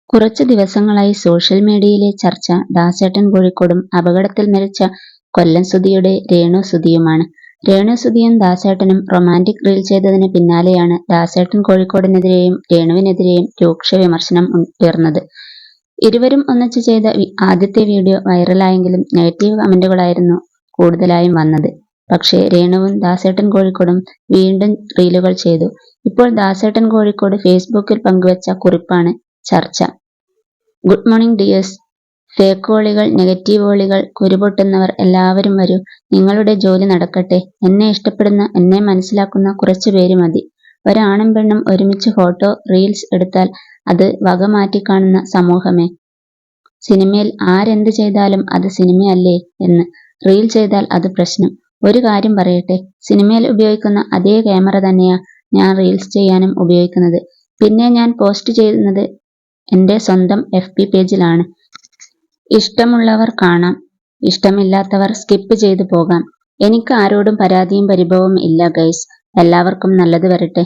കുറച്ചു ദിവസങ്ങളായി സോഷ്യൽ മീഡിയയിലെ ചർച്ച ദാസേട്ടൻ കോഴിക്കോടും അപകടത്തിൽ മരിച്ച കൊല്ലം സുധിയുടെ രേണു സുധിയുമാണ്. രേണു സുധിയും ദാസേട്ടനും റൊമാന്റിക് റീൽ ചെയ്തതിന് പിന്നാലെയാണ് ദാസേട്ടൻ കോഴിക്കോടിനെതിരെയും രേണുവിനെതിരെയും രൂക്ഷ വിമർശനം ഉയർന്നത്. ഇരുവരും ഒന്നിച്ച് ചെയ്ത ആദ്യത്തെ വീഡിയോ വൈറലായെങ്കിലും നെഗറ്റീവ് കമന്റുകളായിരുന്നു കൂടുതലായും വന്നത്. പക്ഷേ രേണുവും ദാസേട്ടൻ കോഴിക്കോടും വീണ്ടും റീലുകൾ ചെയ്തു. ഇപ്പോൾ ദാസേട്ടൻ കോഴിക്കോട് ഫേസ്ബുക്കിൽ പങ്കുവച്ച കുറിപ്പാണ് ചർച്ച. Good morning dears. ഫേക്ക് വോളികൾ, നെഗറ്റീവ് വോളികൾ, കുരുപൊട്ടുന്നവർ എല്ലാവരും വരൂ. നിങ്ങളുടെ ജോലി നടക്കട്ടെ. എന്നെ ഇഷ്ടപ്പെടുന്ന, എന്നെ മനസ്സിലാക്കുന്ന കുറച്ചു പേര് മതി. ഒരാണും പെണ്ണും ഒരുമിച്ച് ഫോട്ടോ, റീൽസ് എടുത്താൽ അത് വക മാറ്റിക്കാണുന്ന സമൂഹമേ. സിനിമയിൽ ആരെന്ത് ചെയ്താലും അത് സിനിമയല്ലേ എന്ന്. റീൽ ചെയ്താൽ അത് പ്രശ്നം. ഒരു കാര്യം പറയട്ടെ, സിനിമയിൽ ഉപയോഗിക്കുന്ന അതേ ക്യാമറ തന്നെയാ ഞാൻ റീൽസ് ചെയ്യാനും ഉപയോഗിക്കുന്നത്. പിന്നെ ഞാൻ പോസ്റ്റ് ചെയ്യുന്നത് എന്റെ സ്വന്തം FB പേജിലാണ്. ഇഷ്ടമുള്ളവർ കാണാം, ഇഷ്ടമില്ലാത്തവർ സ്കിപ്പ് ചെയ്തു പോകാം. എനിക്ക് ആരോടും പരാതിയും പരിഭവവും ഇല്ല ഗൈസ്. എല്ലാവർക്കും നല്ലത് വരട്ടെ.